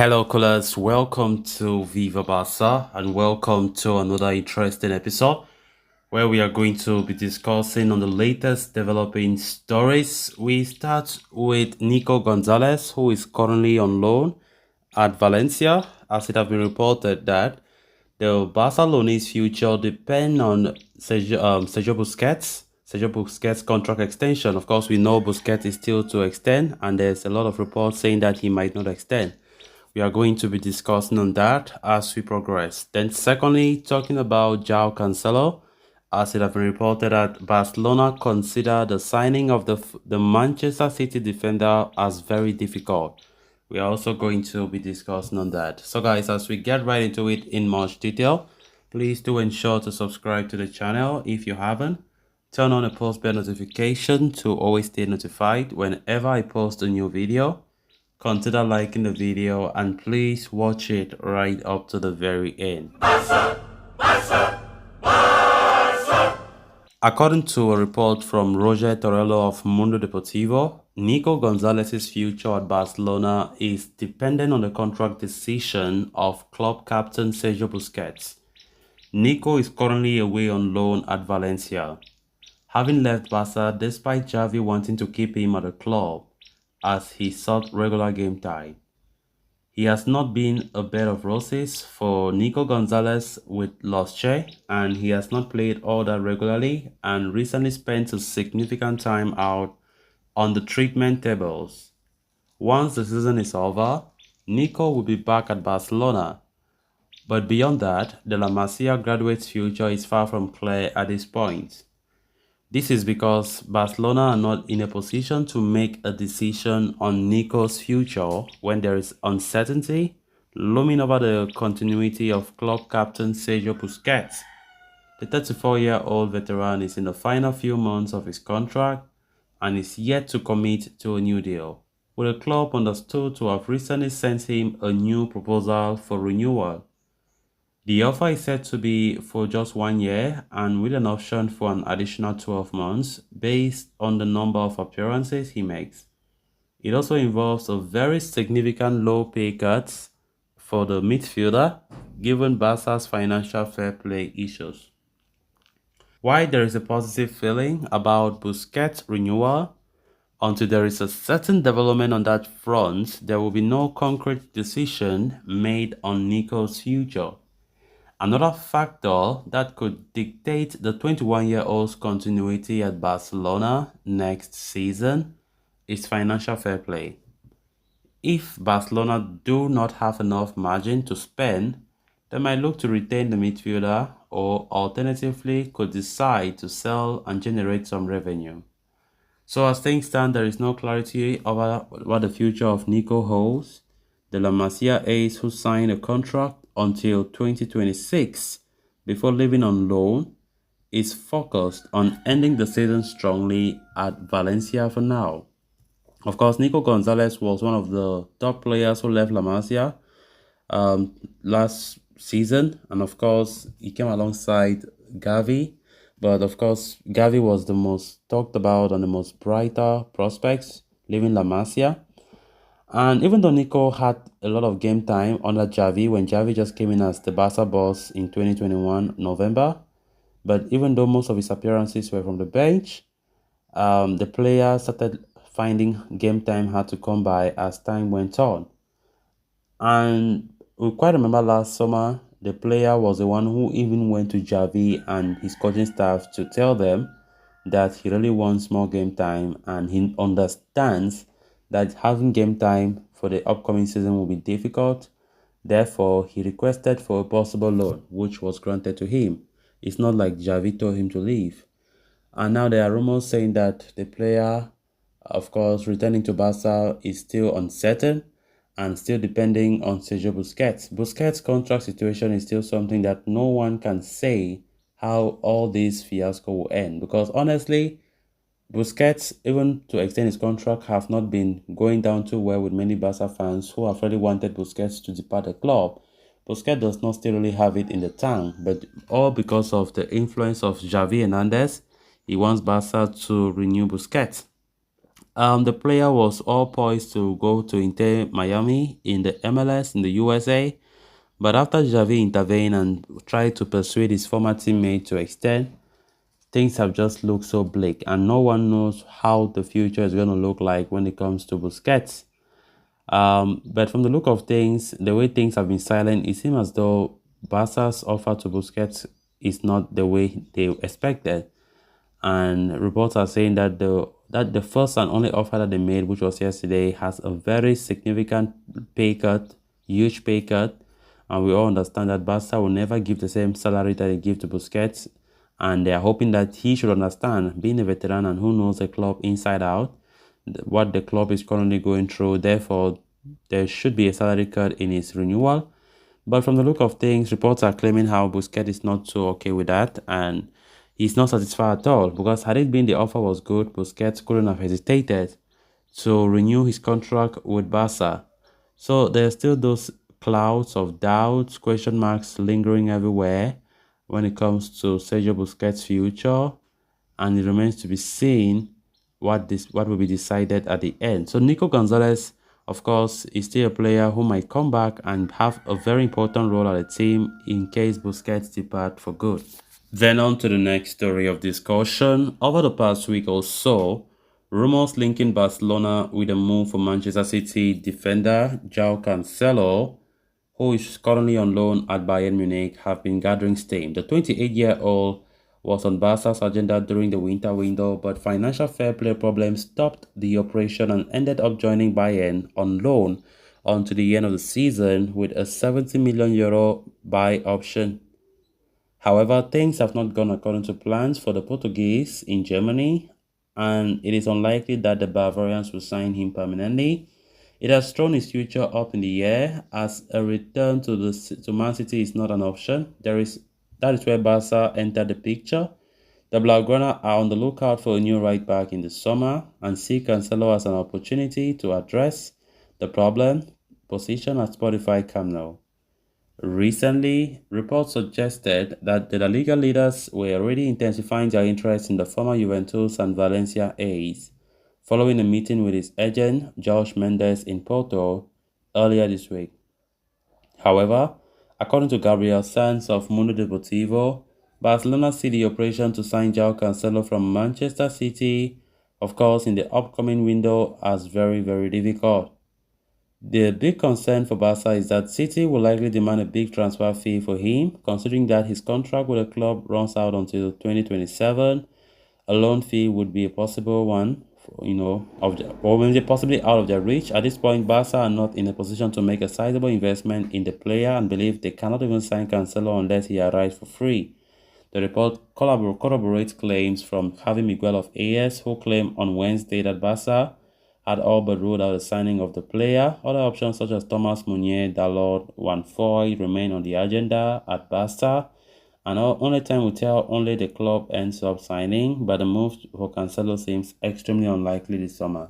Hello, callers. Welcome to Viva Barca and welcome to another interesting episode where we are going to be discussing on the latest developing stories. We start with Nico Gonzalez, who is currently on loan at Valencia, as it has been reported that the Barcelona's future depend on Sergio Busquets. Sergio Busquets' contract extension. Of course, we know Busquets is still to extend, and there's a lot of reports saying that he might not extend. We are going to be discussing on that as we progress. Then secondly, talking about Joao Cancelo, as it has been reported that Barcelona consider the signing of the Manchester City defender as very difficult. We are also going to be discussing on that. So guys, as we get right into it in much detail, please do ensure to subscribe to the channel if you haven't. Turn on the post bell notification to always stay notified whenever I post a new video. Consider liking the video and please watch it right up to the very end. According to a report from Roger Torello of Mundo Deportivo, Nico Gonzalez's future at Barcelona is dependent on the contract decision of club captain Sergio Busquets. Nico is currently away on loan at Valencia, having left Barca despite Xavi wanting to keep him at the club as he sought regular game time. He has not been a bed of roses for Nico Gonzalez with Los Che, and he has not played all that regularly and recently spent a significant time out on the treatment tables. Once the season is over, Nico will be back at Barcelona. But beyond that, the La Masia graduate's future is far from clear at this point. This is because Barcelona are not in a position to make a decision on Nico's future when there is uncertainty looming over the continuity of club captain Sergio Busquets. The 34-year-old veteran is in the final few months of his contract and is yet to commit to a new deal, with the club understood to have recently sent him a new proposal for renewal. The offer is said to be for just 1 year and with an option for an additional 12 months based on the number of appearances he makes. It also involves a very significant low pay cut for the midfielder given Barca's financial fair play issues. While there is a positive feeling about Busquets' renewal, until there is a certain development on that front, there will be no concrete decision made on Nico's future. Another factor that could dictate the 21-year-old's continuity at Barcelona next season is financial fair play. If Barcelona do not have enough margin to spend, they might look to retain the midfielder or alternatively could decide to sell and generate some revenue. So as things stand, there is no clarity over what the future of Nico holds. The La Masia ace, who signed a contract until 2026 before leaving on loan, is focused on ending the season strongly at Valencia for now. Of course, Nico Gonzalez was one of the top players who left La Masia last season, and of course, he came alongside Gavi. But of course, Gavi was the most talked about and the most brighter prospects leaving La Masia. And even though Nico had a lot of game time under Xavi when Xavi just came in as the Barca boss in 2021 November, but even though most of his appearances were from the bench, the player started finding game time hard to come by as time went on. And we quite remember last summer, the player was the one who even went to Xavi and his coaching staff to tell them that he really wants more game time and he understands that having game time for the upcoming season will be difficult. Therefore, he requested for a possible loan, which was granted to him. It's not like Xavi told him to leave. And now there are rumors saying that the player, of course, returning to Barca is still uncertain and still depending on Sergio Busquets. Busquets' contract situation is still something that no one can say how all this fiasco will end. Because honestly, Busquets, even to extend his contract, have not been going down too well with many Barca fans who have really wanted Busquets to depart the club. Busquets does not still really have it in the tank, but all because of the influence of Xavi Hernandez, he wants Barca to renew Busquets. The player was all poised to go to Inter Miami in the MLS in the USA, but after Xavi intervened and tried to persuade his former teammate to extend, things have just looked so bleak, and no one knows how the future is going to look like when it comes to Busquets. But from the look of things, the way things have been silent, it seems as though Barca's offer to Busquets is not the way they expected. And reports are saying that the first and only offer that they made, which was yesterday, has a very significant pay cut, huge pay cut, and we all understand that Barca will never give the same salary that they give to Busquets, and they are hoping that he should understand, being a veteran and who knows the club inside out, what the club is currently going through. Therefore, there should be a salary cut in his renewal. But from the look of things, reports are claiming how Busquets is not so okay with that, and he's not satisfied at all, because had it been the offer was good, Busquets couldn't have hesitated to renew his contract with Barca. So there's still those clouds of doubts, question marks lingering everywhere when it comes to Sergio Busquets' future, and it remains to be seen what will be decided at the end. So Nico Gonzalez, of course, is still a player who might come back and have a very important role at the team in case Busquets depart for good. Then on to the next story of discussion. Over the past week or so, rumors linking Barcelona with a move for Manchester City defender Joao Cancelo, who is currently on loan at Bayern Munich, have been gathering steam. The 28-year-old was on Barca's agenda during the winter window, but financial fair play problems stopped the operation and ended up joining Bayern on loan until the end of the season with a €70 million buy option. However, things have not gone according to plans for the Portuguese in Germany, and it is unlikely that the Bavarians will sign him permanently. It has thrown his future up in the air as a return to Man City is not an option. That is where Barca entered the picture. The Blaugrana are on the lookout for a new right back in the summer and see Cancelo as an opportunity to address the problem position at Spotify Camp Nou. Recently, reports suggested that the La Liga leaders were already intensifying their interest in the former Juventus and Valencia ace, following a meeting with his agent, Jorge Mendes, in Porto earlier this week. However, according to Gabriel Sanz of Mundo Deportivo, Barcelona see the operation to sign Joao Cancelo from Manchester City, of course, in the upcoming window as very, very difficult. The big concern for Barca is that City will likely demand a big transfer fee for him, considering that his contract with the club runs out until 2027. A loan fee would be a possible one, or maybe possibly out of their reach. At this point, Barca are not in a position to make a sizable investment in the player and believe they cannot even sign Cancelo unless he arrives for free. The report corroborates claims from Javi Miguel of AS, who claimed on Wednesday that Barca had all but ruled out the signing of the player. Other options such as Thomas Meunier, Dalot, Juan Foy remain on the agenda at Barca, and only time will tell. Only the club ends up signing, but the move for Cancelo seems extremely unlikely this summer.